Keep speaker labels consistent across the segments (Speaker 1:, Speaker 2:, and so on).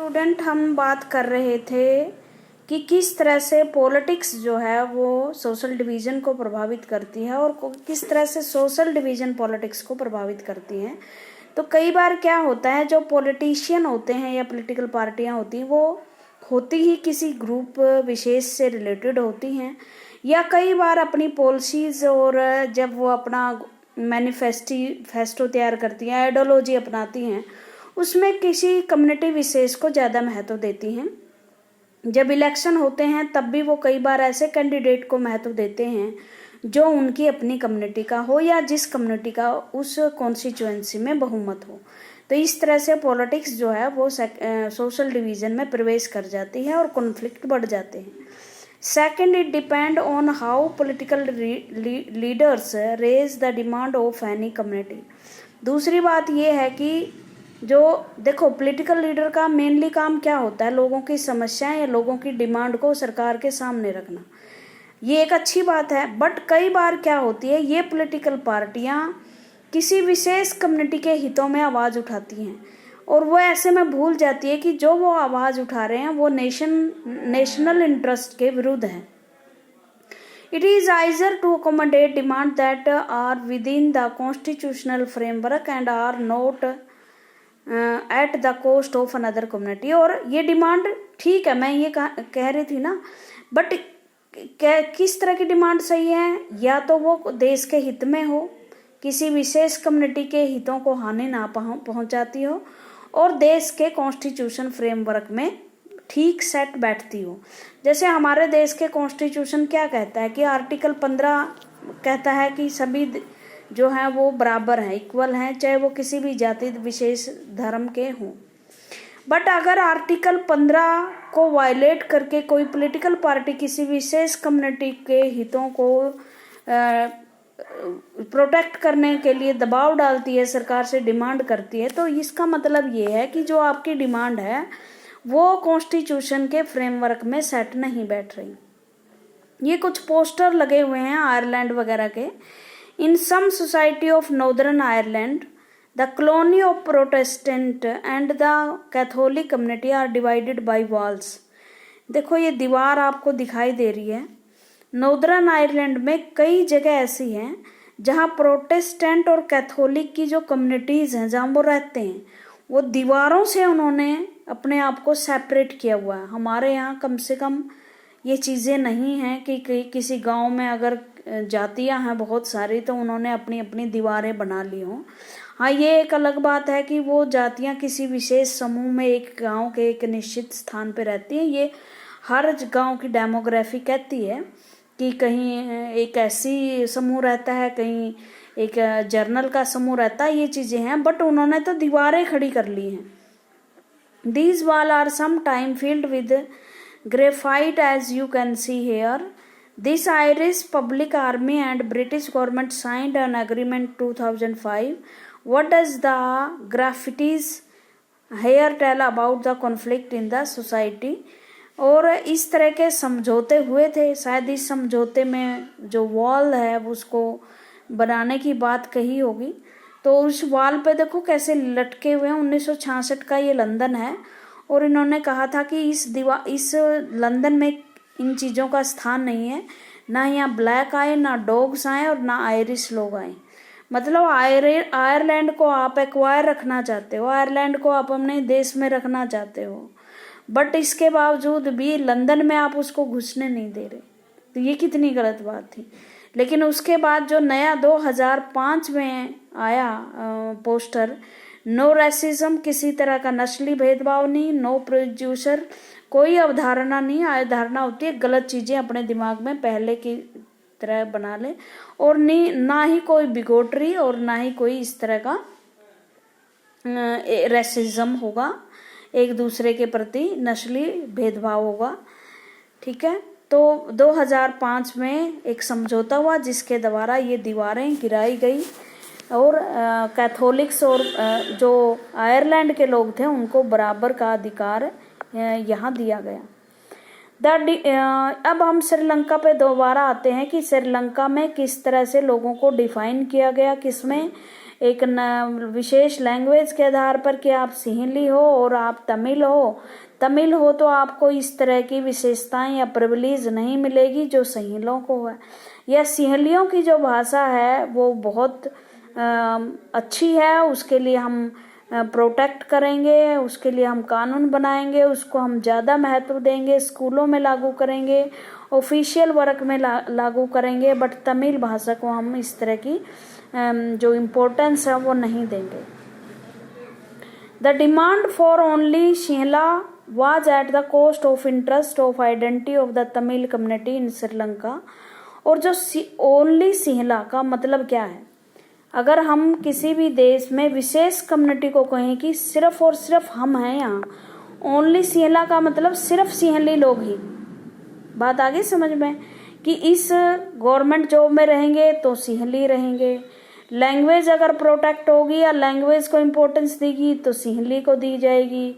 Speaker 1: Student, हम बात कर रहे थे कि किस तरह से पॉलिटिक्स जो है वो सोशल डिवीज़न को प्रभावित करती है और किस तरह से सोशल डिवीज़न पॉलिटिक्स को प्रभावित करती है। तो कई बार क्या होता है, जो पॉलिटिशियन होते हैं या पॉलिटिकल पार्टियां होती हैं वो होती ही किसी ग्रुप विशेष से रिलेटेड होती हैं, या कई बार अपनी पॉलिसीज़ और जब वो अपना मैनिफेस्टो तैयार करती हैं, आइडियोलॉजी अपनाती हैं, उसमें किसी कम्युनिटी विशेष को ज़्यादा महत्व देती हैं। जब इलेक्शन होते हैं तब भी वो कई बार ऐसे कैंडिडेट को महत्व देते हैं जो उनकी अपनी कम्युनिटी का हो या जिस कम्युनिटी का उस कॉन्स्टिट्यूएंसी में बहुमत हो। तो इस तरह से पॉलिटिक्स जो है वो सोशल डिवीज़न में प्रवेश कर जाती है और कॉन्फ्लिक्ट बढ़ जाते हैं। Second, it depend on how political leaders raise the demand of any community. दूसरी बात ये है कि जो देखो पॉलिटिकल लीडर का मेनली काम क्या होता है, लोगों की समस्याएं या लोगों की डिमांड को सरकार के सामने रखना। ये एक अच्छी बात है, बट कई बार क्या होती है, ये पॉलिटिकल पार्टियां किसी विशेष कम्युनिटी के हितों में आवाज़ उठाती हैं और वो ऐसे में भूल जाती है कि जो वो आवाज़ उठा रहे हैं वो नेशनल इंटरेस्ट के विरुद्ध है। It is easier to accommodate demand that are within the constitutional framework and are not at the cost of another community। और ये डिमांड ठीक है, मैं ये कह रही थी ना, बट किस तरह की डिमांड सही है, या तो वो देश के हित में हो, किसी विशेष कम्युनिटी के हितों को हानि ना पहुंचाती हो और देश के कॉन्स्टिट्यूशन फ्रेमवर्क में ठीक सेट बैठती हो। जैसे हमारे देश के कॉन्स्टिट्यूशन क्या कहता है कि आर्टिकल 15 कहता है कि सभी जो हैं वो बराबर हैं, इक्वल हैं, चाहे वो किसी भी जाति विशेष धर्म के हों। बट अगर आर्टिकल 15 को वायलेट करके कोई पॉलिटिकल पार्टी किसी विशेष कम्युनिटी के हितों को प्रोटेक्ट करने के लिए दबाव डालती है, सरकार से डिमांड करती है, तो इसका मतलब ये है कि जो आपकी डिमांड है वो कॉन्स्टिट्यूशन के फ्रेमवर्क में सेट नहीं बैठ रही। ये कुछ पोस्टर लगे हुए हैं आयरलैंड वगैरह के। In some society of Northern Ireland the colony of Protestant and the Catholic community are divided by walls. देखो ये दीवार आपको दिखाई दे रही है। नॉर्दर्न आयरलैंड में कई जगह ऐसी हैं जहां प्रोटेस्टेंट और कैथोलिक की जो कम्युनिटीज हैं, जहां वो रहते हैं, वो दीवारों से उन्होंने अपने आप को सेपरेट किया हुआ है। हमारे यहाँ कम से कम ये चीज़ें नहीं हैं कि किसी गांव में अगर जातियां हैं बहुत सारी तो उन्होंने अपनी अपनी दीवारें बना ली हों। हाँ, ये एक अलग बात है कि वो जातियां किसी विशेष समूह में एक गांव के एक निश्चित स्थान पे रहती हैं। ये हर गांव की डेमोग्राफी कहती है कि कहीं एक ऐसी समूह रहता है, कहीं एक जर्नल का समूह रहता है, ये चीज़ें हैं। बट उन्होंने तो दीवारें खड़ी कर ली हैं। These walls are sometime filled with graphite, as you can see here. This Irish Public Army and British government signed an agreement 2005. What does the graffitis here tell about the conflict in the society? और इस तरह के समझौते हुए थे। शायद इस समझौते में जो वॉल है उसको बनाने की बात कही होगी। तो उस वॉल पे देखो कैसे लटके हुए हैं। 1966 का ये लंदन है और इन्होंने कहा था कि इस लंदन में इन चीज़ों का स्थान नहीं है, ना यहाँ ब्लैक आए, ना डॉग्स आए और ना आयरिश लोग आए। मतलब आयरलैंड को आप एक्वायर रखना चाहते हो, आयरलैंड को आप अपने देश में रखना चाहते हो, बट इसके बावजूद भी लंदन में आप उसको घुसने नहीं दे रहे। तो ये कितनी गलत बात थी। लेकिन उसके बाद जो नया 2005 में आया पोस्टर, नो रेसिज्म, किसी तरह का नस्ली भेदभाव नहीं, नो प्रेजुडिस, कोई अवधारणा नहीं। अवधारणा होती है गलत चीजें अपने दिमाग में पहले की तरह बना ले, और ना ही कोई बिगोटरी और ना ही कोई इस तरह का रेसिज्म होगा, एक दूसरे के प्रति नस्ली भेदभाव होगा। ठीक है, तो 2005 में एक समझौता हुआ जिसके द्वारा ये दीवारें गिराई गई और कैथोलिक्स और जो आयरलैंड के लोग थे उनको बराबर का अधिकार यहाँ दिया गया। अब हम श्रीलंका पे दोबारा आते हैं कि श्रीलंका में किस तरह से लोगों को डिफाइन किया गया, किसमें एक विशेष लैंग्वेज के आधार पर कि आप सिंहली हो और आप तमिल हो तो आपको इस तरह की विशेषताएं या प्रिविलेज नहीं मिलेगी जो सिंहलों को है। या सिंहलियों की जो भाषा है वो बहुत अच्छी है, उसके लिए हम प्रोटेक्ट करेंगे, उसके लिए हम कानून बनाएंगे, उसको हम ज़्यादा महत्व देंगे, स्कूलों में लागू करेंगे, ऑफिशियल वर्क में लागू करेंगे। बट तमिल भाषा को हम इस तरह की जो इम्पोर्टेंस है वो नहीं देंगे। The demand for only Sinhala was at the cost of interest of identity of the Tamil community in Sri Lanka. और जो ओनली सिंहला का मतलब क्या है, अगर हम किसी भी देश में विशेष कम्युनिटी को कहें कि सिर्फ और सिर्फ हम हैं यहाँ, ओनली सिंहला का मतलब सिर्फ सिंहली लोग ही। बात आगे समझ में कि इस गवर्नमेंट जॉब में रहेंगे तो सिंहली रहेंगे, लैंग्वेज अगर प्रोटेक्ट होगी या लैंग्वेज को इम्पोर्टेंस देगी तो सिंहली को दी जाएगी।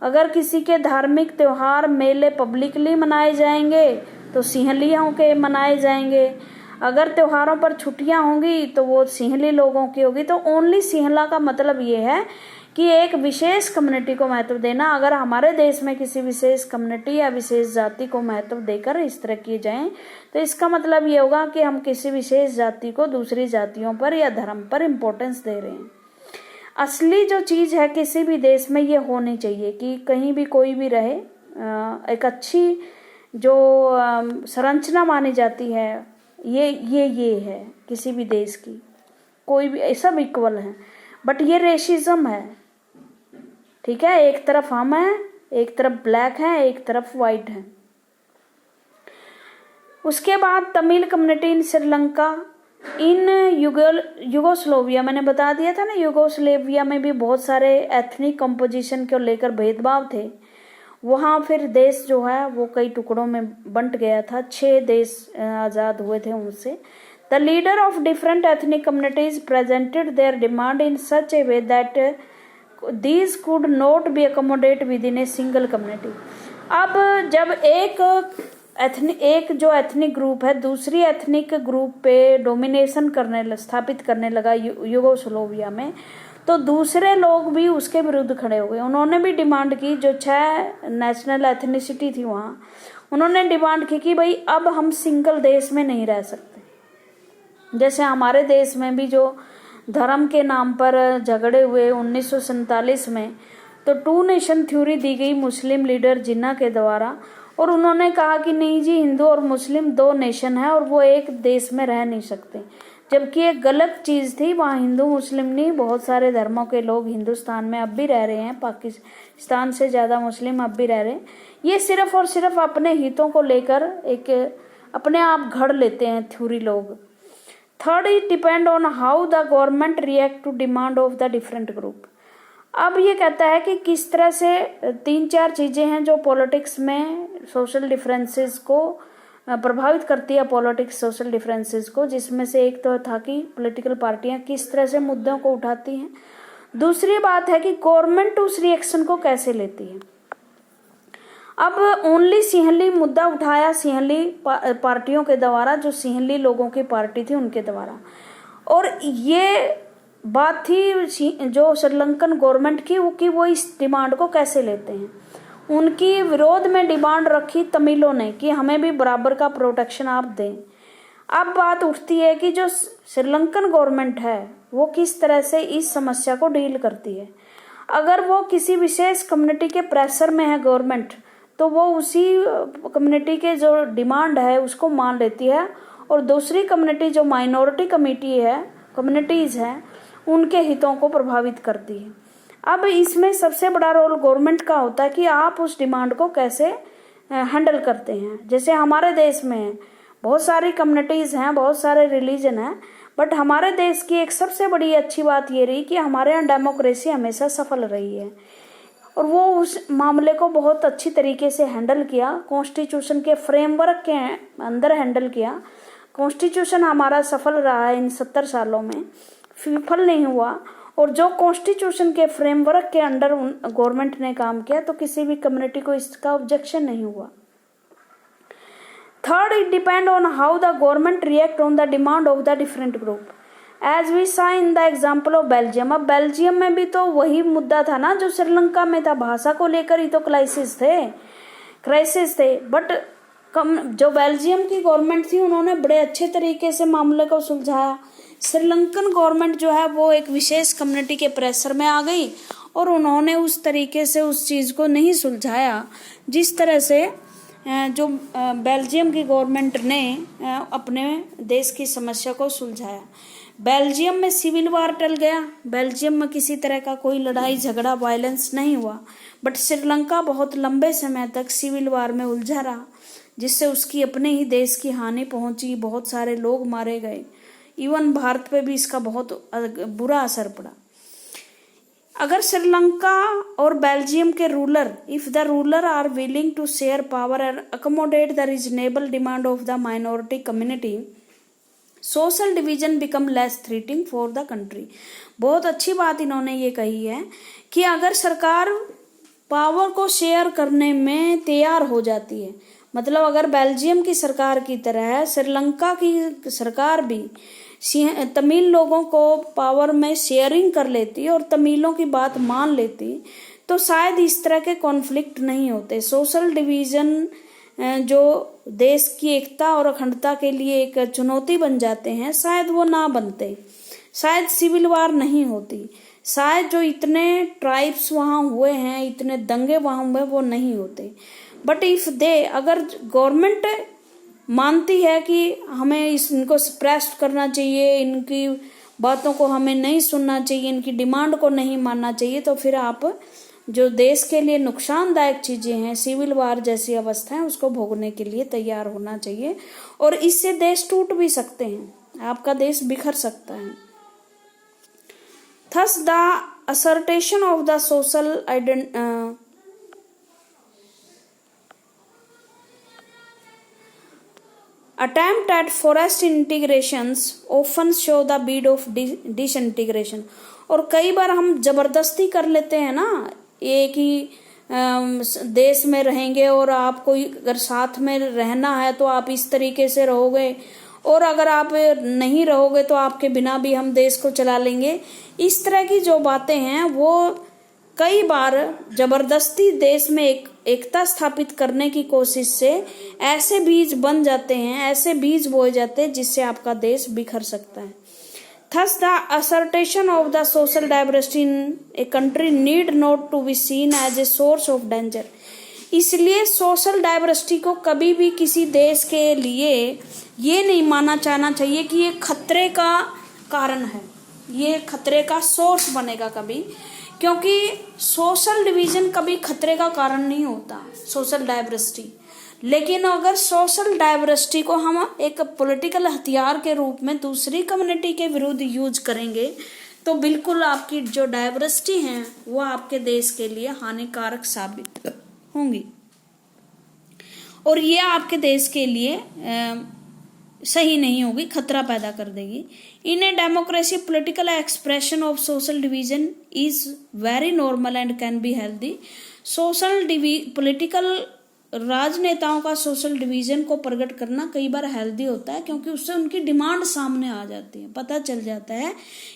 Speaker 1: अगर किसी के धार्मिक त्योहार मेले पब्लिकली मनाए जाएंगे तो सिंहलियों के मनाए जाएंगे। अगर त्योहारों पर छुट्टियां होंगी तो वो सिंहली लोगों की होगी। तो ओनली सिंहला का मतलब ये है कि एक विशेष कम्युनिटी को महत्व देना। अगर हमारे देश में किसी विशेष कम्युनिटी या विशेष जाति को महत्व देकर इस तरह किए जाएं तो इसका मतलब ये होगा कि हम किसी विशेष जाति को दूसरी जातियों पर या धर्म पर इम्पोर्टेंस दे रहे हैं। असली जो चीज़ है किसी भी देश में ये होनी चाहिए कि कहीं भी कोई भी रहे, एक अच्छी जो संरचना मानी जाती है ये है किसी भी देश की, कोई भी सब इक्वल है। बट ये रेसिज्म है, ठीक है, एक तरफ हम हैं, एक तरफ ब्लैक है, एक तरफ वाइट है। उसके बाद तमिल कम्युनिटी इन श्रीलंका इन युगोस्लोविया, मैंने बता दिया था ना, युगोस्लोविया में भी बहुत सारे एथनिक कंपोजिशन को लेकर भेदभाव थे। वहाँ फिर देश जो है वो कई टुकड़ों में बंट गया था, 6 देश आज़ाद हुए थे उनसे। The leader of different ethnic communities presented their demand in such A way that these could not be accommodate with in a single community. अब जब एक जो एथनिक ग्रुप है दूसरी एथनिक ग्रुप पे डोमिनेशन स्थापित करने लगा युगोस्लोविया में, तो दूसरे लोग भी उसके विरुद्ध खड़े हो गए। उन्होंने भी डिमांड की, जो 6 नेशनल एथनिसिटी थी वहाँ, उन्होंने डिमांड की कि भाई अब हम सिंगल देश में नहीं रह सकते। जैसे हमारे देश में भी जो धर्म के नाम पर झगड़े हुए 1947 में, तो 2 नेशन थ्योरी दी गई मुस्लिम लीडर जिन्ना के द्वारा, और उन्होंने कहा कि नहीं जी, हिंदू और मुस्लिम 2 नेशन है और वो एक देश में रह नहीं सकते, जबकि एक गलत चीज़ थी। वहाँ हिंदू मुस्लिम नहीं, बहुत सारे धर्मों के लोग हिंदुस्तान में अब भी रह रहे हैं, पाकिस्तान से ज़्यादा मुस्लिम अब भी रह रहे हैं। ये सिर्फ और सिर्फ अपने हितों को लेकर एक अपने आप घड़ लेते हैं थ्योरी लोग। Third, it depend on how the government react to demand of the different group. अब ये कहता है कि किस तरह से 3-4 चीज़ें हैं जो पॉलिटिक्स में सोशल डिफरेंसेस को प्रभावित करती है, पॉलिटिक्स सोशल डिफरेंसेस को, जिसमें से एक तो था कि पॉलिटिकल पार्टियां किस तरह से मुद्दों को उठाती हैं। दूसरी बात है कि गवर्नमेंट उस रिएक्शन को कैसे लेती है। अब ओनली सिंहली मुद्दा उठाया सिंहली पार्टियों के द्वारा, जो सिंहली लोगों की पार्टी थी उनके द्वारा, और ये बात थी जो श्रीलंकन गवर्नमेंट की कि वो इस डिमांड को कैसे लेते हैं। उनकी विरोध में डिमांड रखी तमिलों ने कि हमें भी बराबर का प्रोटेक्शन आप दें। अब बात उठती है कि जो श्रीलंकन गवर्नमेंट है वो किस तरह से इस समस्या को डील करती है। अगर वो किसी विशेष कम्युनिटी के प्रेशर में है गवर्नमेंट, तो वो उसी कम्युनिटी के जो डिमांड है उसको मान लेती है, और दूसरी कम्युनिटी जो माइनॉरिटी कम्युनिटीज है उनके हितों को प्रभावित करती है। अब इसमें सबसे बड़ा रोल गवर्नमेंट का होता है कि आप उस डिमांड को कैसे हैंडल करते हैं। जैसे हमारे देश में बहुत सारी कम्युनिटीज़ हैं, बहुत सारे रिलीजन हैं, बट हमारे देश की एक सबसे बड़ी अच्छी बात ये रही कि हमारे यहाँ डेमोक्रेसी हमेशा सफल रही है, और वो उस मामले को बहुत अच्छी तरीके से हैंडल किया, कॉन्स्टिट्यूशन के फ्रेमवर्क के अंदर हैंडल किया। कॉन्स्टिट्यूशन हमारा सफल रहा है इन 70 सालों में, विफल नहीं हुआ, और जो कॉन्स्टिट्यूशन के फ्रेमवर्क के अंडर गवर्नमेंट ने काम किया तो किसी भी कम्युनिटी को इसका ऑब्जेक्शन नहीं हुआ। Third, it depend on how the government react on the demand of the different group. As we saw in the example of Belgium. अब बेल्जियम में भी तो वही मुद्दा था ना जो श्रीलंका में था, भाषा को लेकर ही तो क्राइसिस थे। बट जो बेल्जियम की गवर्नमेंट थी उन्होंने बड़े अच्छे तरीके से मामले को सुलझाया। श्रीलंकन गवर्नमेंट जो है वो एक विशेष कम्युनिटी के प्रेशर में आ गई और उन्होंने उस तरीके से उस चीज़ को नहीं सुलझाया जिस तरह से जो बेल्जियम की गवर्नमेंट ने अपने देश की समस्या को सुलझाया। बेल्जियम में सिविल वार टल गया, बेल्जियम में किसी तरह का कोई लड़ाई झगड़ा वायलेंस नहीं हुआ, बट श्रीलंका बहुत लंबे समय तक सिविल वार में उलझा रहा जिससे उसकी अपने ही देश की हानि पहुंची, बहुत सारे लोग मारे गए, इवन भारत पे भी इसका बहुत बुरा असर पड़ा। अगर श्रीलंका और बेल्जियम के ruler, if the ruler are willing to share power and accommodate the reasonable demand of the minority community, social division become less threatening for the country. बहुत अच्छी बात इन्होंने ये कही है कि अगर सरकार पावर को शेयर करने में तैयार हो जाती है, मतलब अगर बेल्जियम की सरकार की तरह श्रीलंका की सरकार भी तमिल लोगों को पावर में शेयरिंग कर लेती और तमिलों की बात मान लेती तो शायद इस तरह के कॉन्फ्लिक्ट नहीं होते। सोशल डिवीजन जो देश की एकता और अखंडता के लिए एक चुनौती बन जाते हैं, शायद वो ना बनते, शायद सिविल वार नहीं होती, शायद जो इतने ट्राइब्स वहाँ हुए हैं, इतने दंगे वहाँ हुए, वो नहीं होते। बट इफ दे, अगर गवर्नमेंट मानती है कि हमें इनको सप्रेस करना चाहिए, इनकी बातों को हमें नहीं सुनना चाहिए, इनकी डिमांड को नहीं मानना चाहिए, तो फिर आप जो देश के लिए नुकसानदायक चीजें हैं, सिविल वार जैसी अवस्थाएं, उसको भोगने के लिए तैयार होना चाहिए। और इससे देश टूट भी सकते हैं, आपका देश बिखर सकता है। Thus the assertion of the social attempt at forest integrations often show the bead of disintegration। और कई बार हम जबरदस्ती कर लेते हैं ना, एक ही देश में रहेंगे और आपको अगर साथ में रहना है तो आप इस तरीके से रहोगे, और अगर आप नहीं रहोगे तो आपके बिना भी हम देश को चला लेंगे। इस तरह की जो बातें हैं वो कई बार जबरदस्ती देश में एकता स्थापित करने की कोशिश से ऐसे बीज बन जाते हैं, ऐसे बीज बोए जाते हैं जिससे आपका देश बिखर सकता है। Thus the assertion of the social diversity in a country need not to be seen as a source of danger। इसलिए सोशल डाइवर्सिटी को कभी भी किसी देश के लिए ये नहीं माना जाना चाहिए कि ये खतरे का कारण है, ये खतरे का सोर्स बनेगा कभी, क्योंकि सोशल डिवीजन कभी खतरे का कारण नहीं होता, सोशल डाइवर्सिटी। लेकिन अगर सोशल डाइवर्सिटी को हम एक पॉलिटिकल हथियार के रूप में दूसरी कम्युनिटी के विरुद्ध यूज करेंगे तो बिल्कुल आपकी जो डाइवर्सिटी है वो आपके देश के लिए हानिकारक साबित होंगी और ये आपके देश के लिए सही नहीं होगी, खतरा पैदा कर देगी। In a democracy political expression of social division is very normal and can be healthy. Social political राजनेताओं का सोशल डिवीजन को प्रकट करना कई बार हेल्दी होता है, क्योंकि उससे उनकी डिमांड सामने आ जाती है, पता चल जाता है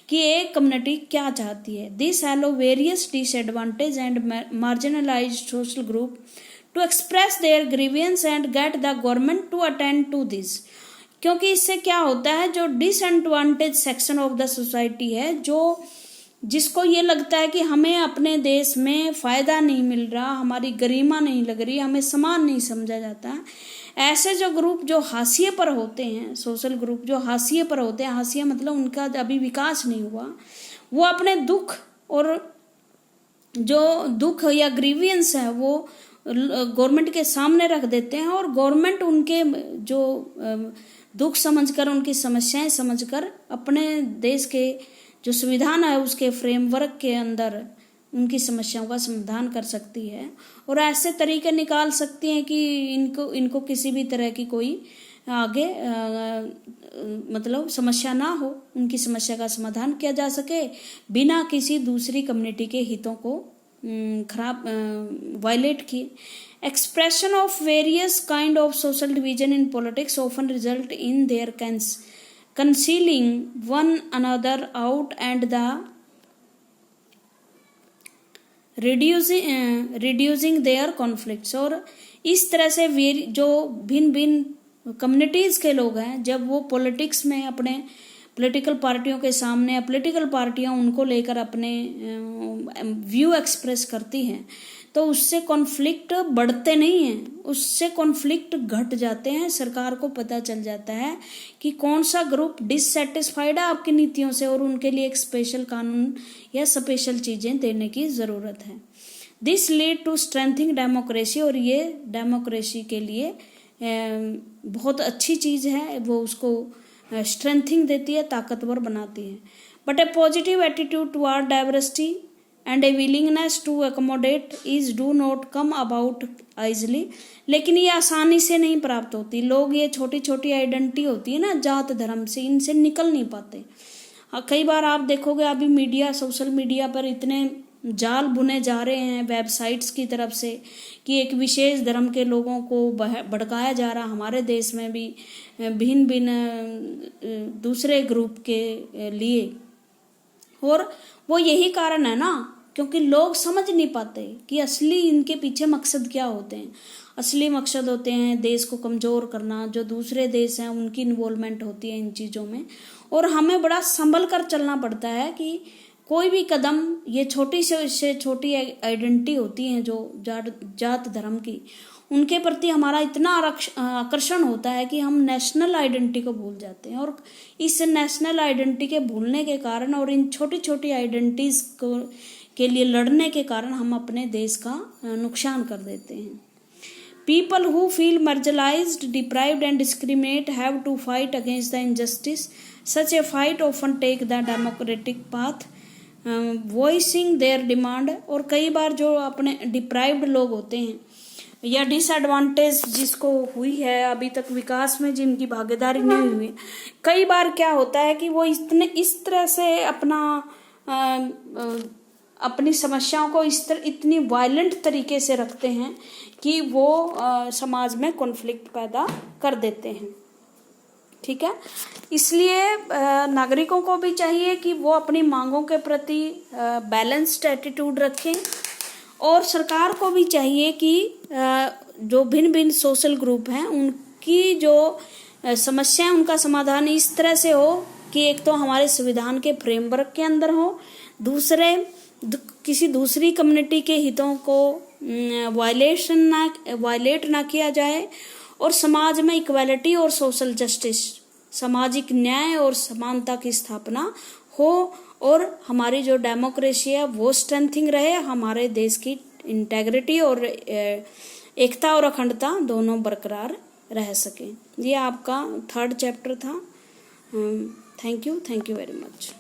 Speaker 1: कि एक कम्युनिटी क्या चाहती है। This allow various disadvantage and marginalised social group to express their grievance and get the government to attend to this. क्योंकि इससे क्या होता है, जो disadvantage section of the society है, जो जिसको ये लगता है कि हमें अपने देश में फायदा नहीं मिल रहा, हमारी गरिमा नहीं लग रही, हमें समान नहीं समझा जाता, ऐसे जो ग्रुप जो हाशिए पर होते हैं, सोशल ग्रुप जो हाशिए पर होते हैं, हाशिया मतलब उनका अभी विकास नहीं हुआ, वो अपने दुख और जो दुख या ग्रीवियंस है वो गवर्नमेंट के सामने रख देते हैं और गवर्नमेंट उनके जो दुख समझकर, उनकी समस्याएं समझकर अपने देश के जो संविधान है उसके फ्रेमवर्क के अंदर उनकी समस्याओं का समाधान कर सकती है और ऐसे तरीके निकाल सकती हैं कि इनको किसी भी तरह की कोई आगे मतलब समस्या ना हो, उनकी समस्या का समाधान किया जा सके बिना किसी दूसरी कम्युनिटी के हितों को खराब वायलेट किए। Expression of various kind of social division in politics often result in their concealing one another out and the reducing their conflicts। और इस तरह से जो भिन्न भिन्न कम्युनिटीज के लोग हैं, जब वो पॉलिटिक्स में अपने पॉलिटिकल पार्टियों के सामने, पॉलिटिकल पार्टियां उनको लेकर अपने व्यू एक्सप्रेस करती हैं, तो उससे कॉन्फ्लिक्ट बढ़ते नहीं हैं, उससे कॉन्फ्लिक्ट घट जाते हैं। सरकार को पता चल जाता है कि कौन सा ग्रुप डिससेटिस्फाइड है आपकी नीतियों से और उनके लिए एक स्पेशल कानून या स्पेशल चीजें देने की जरूरत है। This lead to strengthening democracy, और ये डेमोक्रेसी के लिए बहुत अच्छी चीज है, वो उसको स्ट्रेंथिंग देती है, ताकतवर बनाती है। But a positive attitude toward diversity and a willingness to accommodate is do not come about easily. लेकिन ये आसानी से नहीं प्राप्त होती। लोग ये छोटी छोटी आइडेंटिटी होती है ना, जात धर्म से, इनसे निकल नहीं पाते। कई बार आप देखोगे अभी मीडिया, सोशल मीडिया पर इतने जाल बुने जा रहे हैं वेबसाइट्स की तरफ से कि एक विशेष धर्म के लोगों को भड़काया जा रहा। हमारे देश में भी भिन्न भिन्न दूसरे ग्रुप के लिए, और वो यही कारण है ना, क्योंकि लोग समझ नहीं पाते कि असली इनके पीछे मकसद क्या होते हैं। असली मकसद होते हैं देश को कमजोर करना। जो दूसरे देश हैं उनकी इन्वॉल्वमेंट होती है इन चीज़ों में, और हमें बड़ा संभल कर चलना पड़ता है कि कोई भी कदम, ये छोटी से छोटी आइडेंटिटी होती हैं जो जात धर्म की, उनके प्रति हमारा इतना आकर्षण होता है कि हम नेशनल आइडेंटिटी को भूल जाते हैं। और इस नेशनल आइडेंटिटी के भूलने के कारण और इन छोटी छोटी आइडेंटिटीज के लिए लड़ने के कारण हम अपने देश का नुकसान कर देते हैं। People who feel marginalized, deprived and discriminated have to fight against the injustice. Such a fight often take the democratic path, voicing their demand। और कई बार जो अपने डिप्राइव्ड लोग होते हैं या डिसएडवांटेज जिसको हुई है अभी तक विकास में, जिनकी भागीदारी नहीं हुई, कई बार क्या होता है कि वो इस तरह से अपनी समस्याओं को इतनी वायलेंट तरीके से रखते हैं कि वो समाज में कॉन्फ्लिक्ट पैदा कर देते हैं। ठीक है, इसलिए नागरिकों को भी चाहिए कि वो अपनी मांगों के प्रति बैलेंस्ड एटीट्यूड रखें, और सरकार को भी चाहिए कि जो भिन्न भिन्न सोशल ग्रुप हैं उनकी जो समस्या है उनका समाधान इस तरह से हो कि एक तो हमारे संविधान के फ्रेमवर्क के अंदर हो, दूसरे किसी दूसरी कम्युनिटी के हितों को वायलेट ना किया जाए, और समाज में इक्वालिटी और सोशल जस्टिस, सामाजिक न्याय और समानता की स्थापना हो, और हमारी जो डेमोक्रेसी है वो स्ट्रेंथिंग रहे, हमारे देश की इंटेग्रिटी और एकता और अखंडता दोनों बरकरार रह सके। ये आपका 3rd चैप्टर था। Thank you very much.